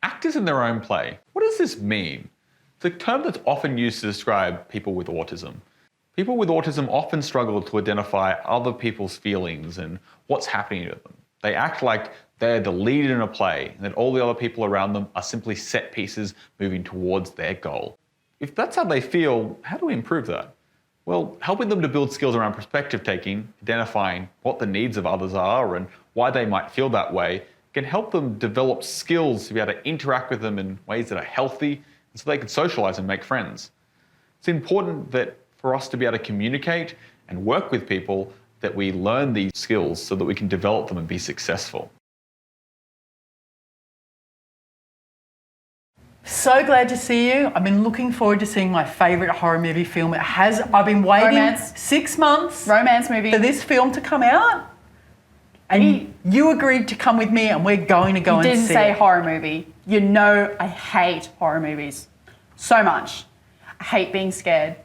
Actors in their own play. What does this mean? It's a term that's often used to describe people with autism. People with autism often struggle to identify other people's feelings and what's happening to them. They act like they're the lead in a play and that all the other people around them are simply set pieces moving towards their goal. If that's how they feel, how do we improve that? Well, helping them to build skills around perspective taking, identifying what the needs of others are and why they might feel that way, can help them develop skills to be able to interact with them in ways that are healthy and so they can socialise and make friends. It's important that for us to be able to communicate and work with people that we learn these skills so that we can develop them and be successful. So glad to see you. I've been looking forward to seeing my favourite horror movie film. I've been waiting 6 months romance movie for this film to come out. And you agreed to come with me and we're going to go and see it. You didn't say horror movie. You know I hate horror movies so much. I hate being scared.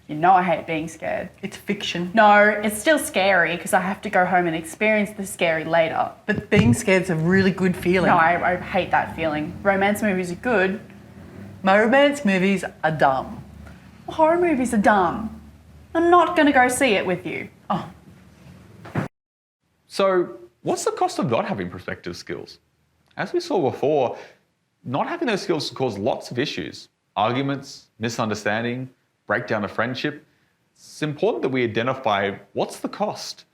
You know I hate being scared. It's fiction. No, it's still scary because I have to go home and experience the scary later. But being scared's a really good feeling. No, I hate that feeling. Romance movies are good. My romance movies are dumb. Horror movies are dumb. I'm not going to go see it with you. Oh. So, what's the cost of not having perspective skills? As we saw before, not having those skills can cause lots of issues. Arguments, misunderstanding, breakdown of friendship. It's important that we identify what's the cost.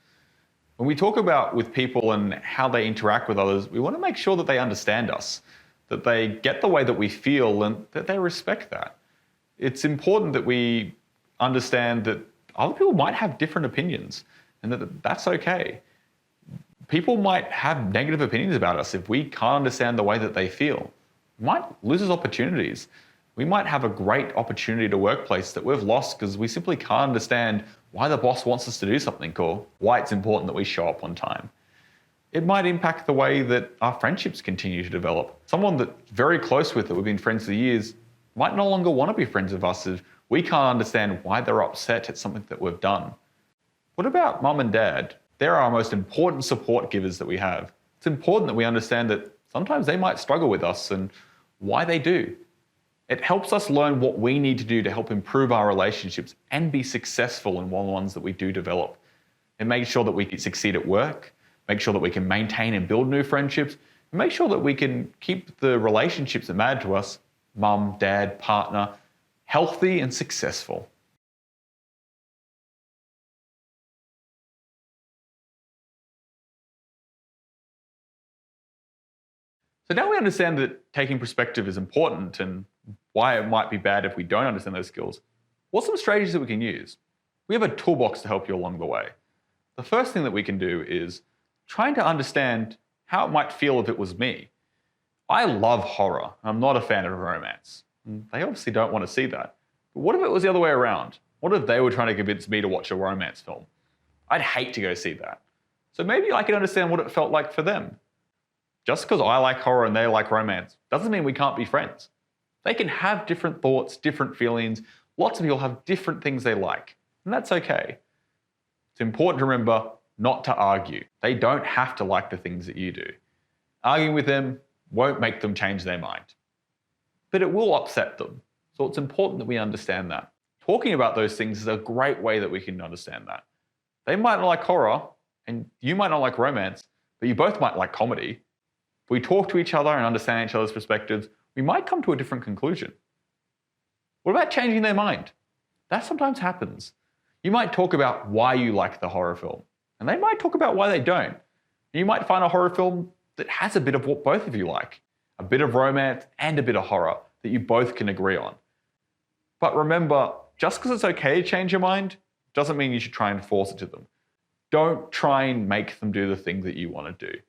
When we talk about with people and how they interact with others, we want to make sure that they understand us, that they get the way that we feel and that they respect that. It's important that we understand that other people might have different opinions and that that's okay. People might have negative opinions about us if we can't understand the way that they feel. We might lose those opportunities. We might have a great opportunity at a workplace that we've lost because we simply can't understand why the boss wants us to do something or why it's important that we show up on time. It might impact the way that our friendships continue to develop. Someone that's very close with that we've been friends for years might no longer want to be friends with us if we can't understand why they're upset at something that we've done. What about mum and dad? They're our most important support givers that we have. It's important that we understand that sometimes they might struggle with us and why they do. It helps us learn what we need to do to help improve our relationships and be successful in one of the ones that we do develop. And make sure that we can succeed at work, make sure that we can maintain and build new friendships, and make sure that we can keep the relationships that matter to us, mum, dad, partner, healthy and successful. So now we understand that taking perspective is important and why it might be bad if we don't understand those skills. What's some strategies that we can use? We have a toolbox to help you along the way. The first thing that we can do is trying to understand how it might feel if it was me. I love horror. I'm not a fan of romance. They obviously don't want to see that. But what if it was the other way around? What if they were trying to convince me to watch a romance film? I'd hate to go see that. So maybe I can understand what it felt like for them. Just because I like horror and they like romance doesn't mean we can't be friends. They can have different thoughts, different feelings. Lots of people have different things they like, and that's okay. It's important to remember not to argue. They don't have to like the things that you do. Arguing with them won't make them change their mind, but it will upset them. So it's important that we understand that. Talking about those things is a great way that we can understand that. They might not like horror, and you might not like romance, but you both might like comedy. If we talk to each other and understand each other's perspectives, we might come to a different conclusion. What about changing their mind? That sometimes happens. You might talk about why you like the horror film, and they might talk about why they don't. You might find a horror film that has a bit of what both of you like, a bit of romance and a bit of horror that you both can agree on. But remember, just because it's okay to change your mind doesn't mean you should try and force it to them. Don't try and make them do the thing that you want to do.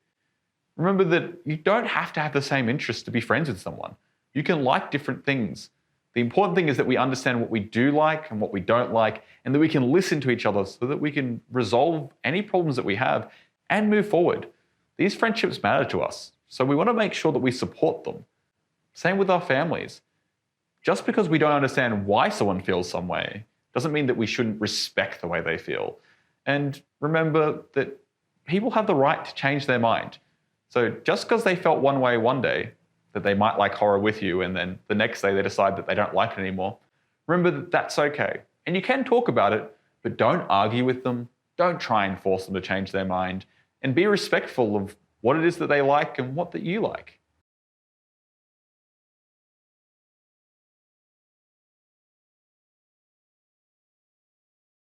Remember that you don't have to have the same interests to be friends with someone. You can like different things. The important thing is that we understand what we do like and what we don't like, and that we can listen to each other so that we can resolve any problems that we have and move forward. These friendships matter to us, so we want to make sure that we support them. Same with our families. Just because we don't understand why someone feels some way doesn't mean that we shouldn't respect the way they feel. And remember that people have the right to change their mind. So just because they felt one way one day that they might like horror with you and then the next day they decide that they don't like it anymore, remember that that's okay. And you can talk about it, but don't argue with them. Don't try and force them to change their mind, and be respectful of what it is that they like and what that you like.